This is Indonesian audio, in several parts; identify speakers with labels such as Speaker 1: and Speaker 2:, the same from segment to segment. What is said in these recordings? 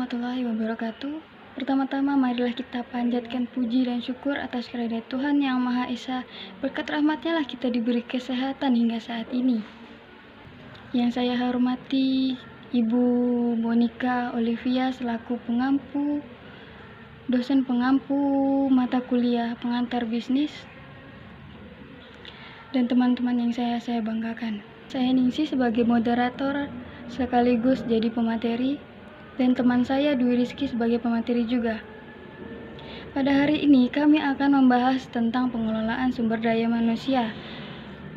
Speaker 1: warahmatullahi wabarakatuh. Pertama-tama marilah kita panjatkan puji dan syukur atas kehadirat Tuhan Yang Maha Esa. Berkat rahmat-Nya lah kita diberi kesehatan hingga saat ini. Yang saya hormati Ibu Monica Olivia selaku pengampu, dosen pengampu mata kuliah pengantar bisnis, dan teman-teman yang saya banggakan. Saya Ningsi sebagai moderator sekaligus jadi pemateri, dan teman saya Dwi Rizky sebagai pemateri juga. Pada hari ini kami akan membahas tentang pengelolaan sumber daya manusia.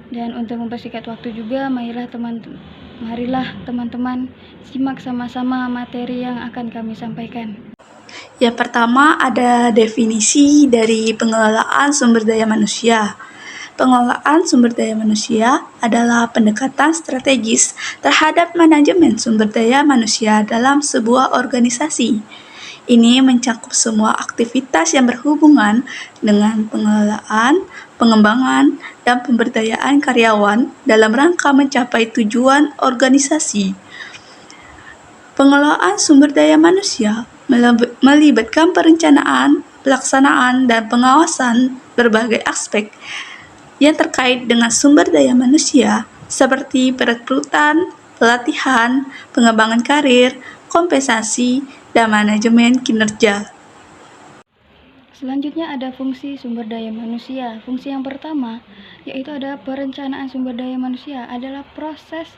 Speaker 1: Dan untuk mempersingkat waktu juga, marilah teman-teman simak sama-sama materi yang akan kami sampaikan.
Speaker 2: Yang pertama ada definisi dari pengelolaan sumber daya manusia. Pengelolaan sumber daya manusia adalah pendekatan strategis terhadap manajemen sumber daya manusia dalam sebuah organisasi. Ini mencakup semua aktivitas yang berhubungan dengan pengelolaan, pengembangan, dan pemberdayaan karyawan dalam rangka mencapai tujuan organisasi. Pengelolaan sumber daya manusia melibatkan perencanaan, pelaksanaan, dan pengawasan berbagai aspek yang terkait dengan sumber daya manusia seperti perekrutan, pelatihan, pengembangan karir, kompensasi, dan manajemen kinerja.
Speaker 1: Selanjutnya ada fungsi sumber daya manusia. Fungsi yang pertama yaitu ada perencanaan sumber daya manusia adalah proses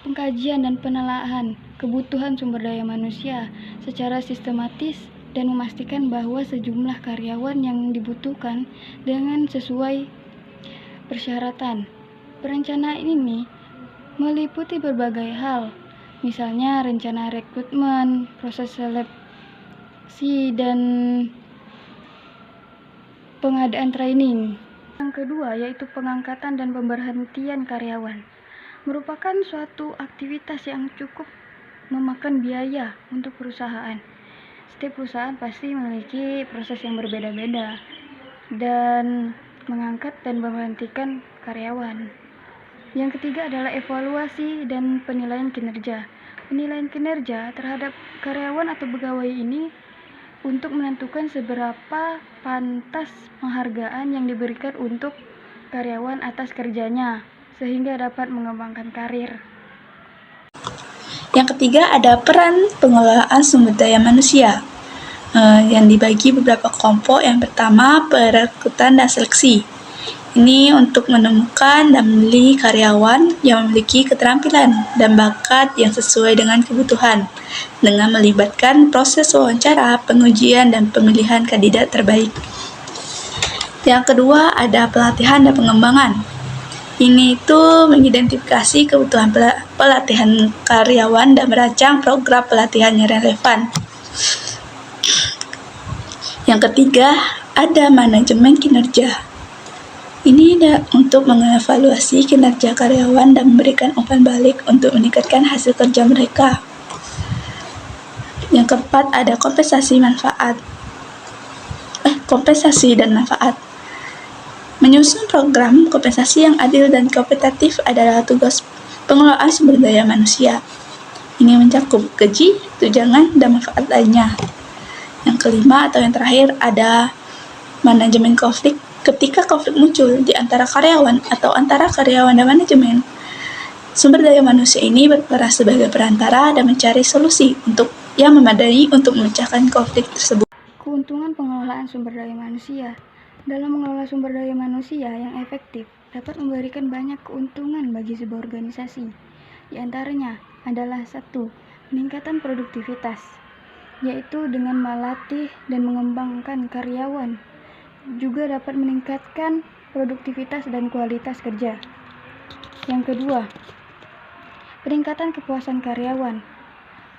Speaker 1: pengkajian dan penelaahan kebutuhan sumber daya manusia secara sistematis dan memastikan bahwa sejumlah karyawan yang dibutuhkan dengan sesuai persyaratan. Perencanaan ini meliputi berbagai hal, misalnya rencana rekrutmen, proses seleksi, dan pengadaan training. Yang kedua yaitu pengangkatan dan pemberhentian karyawan. Merupakan suatu aktivitas yang cukup memakan biaya untuk perusahaan. Setiap perusahaan pasti memiliki proses yang berbeda-beda dan mengangkat dan memberhentikan karyawan. Yang ketiga adalah evaluasi dan penilaian kinerja. Penilaian kinerja terhadap karyawan atau pegawai ini untuk menentukan seberapa pantas penghargaan yang diberikan untuk karyawan atas kerjanya sehingga dapat mengembangkan karir.
Speaker 2: Yang ketiga ada peran pengelolaan sumber daya manusia yang dibagi beberapa kelompok. Yang pertama perekrutan dan seleksi. Ini untuk menemukan dan memilih karyawan yang memiliki keterampilan dan bakat yang sesuai dengan kebutuhan dengan melibatkan proses wawancara, pengujian, dan pemilihan kandidat terbaik. Yang kedua ada pelatihan dan pengembangan. Ini itu mengidentifikasi kebutuhan pelatihan karyawan dan merancang program pelatihan yang relevan. Yang ketiga, ada manajemen kinerja. Ini untuk mengevaluasi kinerja karyawan dan memberikan umpan balik untuk meningkatkan hasil kerja mereka. Yang keempat, ada kompensasi dan manfaat. Menyusun program kompensasi yang adil dan kompetitif adalah tugas pengelolaan sumber daya manusia. Ini mencakup gaji, tunjangan, dan manfaat lainnya. Yang kelima atau yang terakhir ada manajemen konflik. Ketika konflik muncul di antara karyawan atau antara karyawan dan manajemen, sumber daya manusia ini berperan sebagai perantara dan mencari solusi yang memadai untuk memecahkan konflik tersebut.
Speaker 1: Keuntungan pengelolaan sumber daya manusia. Dalam mengelola sumber daya manusia yang efektif dapat memberikan banyak keuntungan bagi sebuah organisasi. Di antaranya adalah 1. Peningkatan produktivitas, yaitu dengan melatih dan mengembangkan karyawan juga dapat meningkatkan produktivitas dan kualitas kerja. Yang kedua, peningkatan kepuasan karyawan.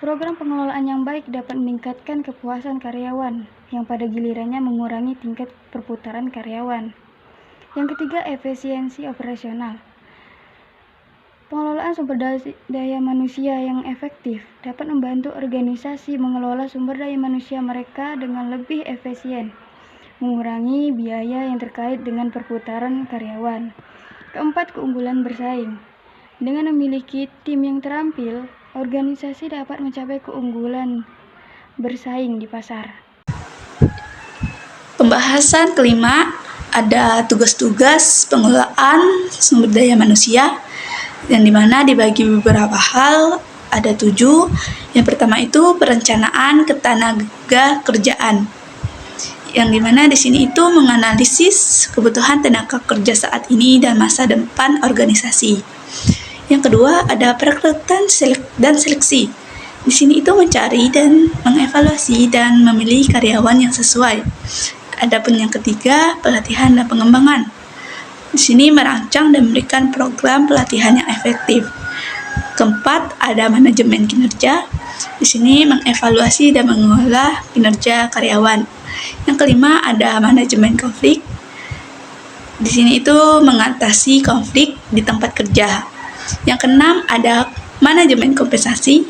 Speaker 1: Program pengelolaan yang baik dapat meningkatkan kepuasan karyawan yang pada gilirannya mengurangi tingkat perputaran karyawan. Yang ketiga, efisiensi operasional. Pengelolaan sumber daya manusia yang efektif dapat membantu organisasi mengelola sumber daya manusia mereka dengan lebih efisien, mengurangi biaya yang terkait dengan perputaran karyawan. Keempat, keunggulan bersaing. Dengan memiliki tim yang terampil, organisasi dapat mencapai keunggulan bersaing di pasar.
Speaker 2: Pembahasan kelima ada tugas-tugas pengelolaan sumber daya manusia yang dimana dibagi beberapa hal, ada 7. Yang pertama itu perencanaan ketenaga kerjaan, yang dimana di sini itu menganalisis kebutuhan tenaga kerja saat ini dan masa depan organisasi. Yang kedua ada perekrutan dan seleksi. Di sini itu mencari dan mengevaluasi dan memilih karyawan yang sesuai. Adapun yang ketiga, pelatihan dan pengembangan. Di sini merancang dan memberikan program pelatihan yang efektif. Keempat, ada manajemen kinerja. Di sini mengevaluasi dan mengelola kinerja karyawan. Yang kelima, ada manajemen konflik. Di sini itu mengatasi konflik di tempat kerja. Yang keenam, ada manajemen kompensasi.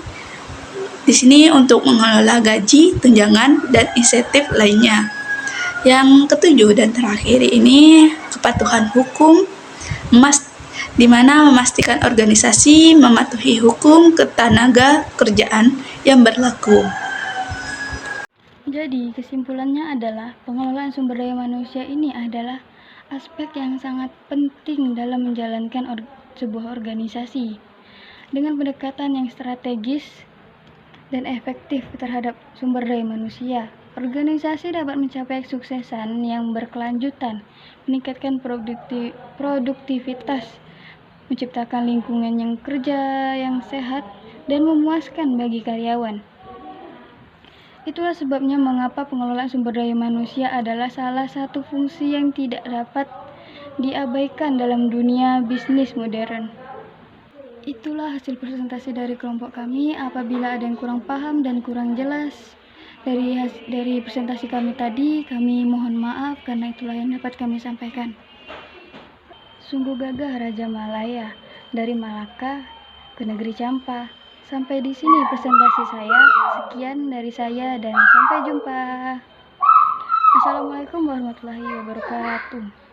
Speaker 2: Di sini untuk mengelola gaji, tunjangan, dan insentif lainnya. Yang ketujuh dan terakhir ini kepatuhan hukum, di mana memastikan organisasi mematuhi hukum ketenaga kerjaan yang berlaku.
Speaker 1: Jadi, kesimpulannya adalah pengelolaan sumber daya manusia ini adalah aspek yang sangat penting dalam menjalankan sebuah organisasi. Dengan pendekatan yang strategis dan efektif terhadap sumber daya manusia, organisasi dapat mencapai kesuksesan yang berkelanjutan, meningkatkan produktivitas, menciptakan lingkungan yang kerja yang sehat dan memuaskan bagi karyawan. Itulah sebabnya mengapa pengelolaan sumber daya manusia adalah salah satu fungsi yang tidak dapat diabaikan dalam dunia bisnis modern. Itulah hasil presentasi dari kelompok kami. Apabila ada yang kurang paham dan kurang jelas dari presentasi kami tadi, kami mohon maaf karena itulah yang dapat kami sampaikan. Sungguh gagah Raja Malaya dari Malaka ke negeri Campa. Sampai di sini presentasi saya. Sekian dari saya dan sampai jumpa. Assalamualaikum warahmatullahi wabarakatuh.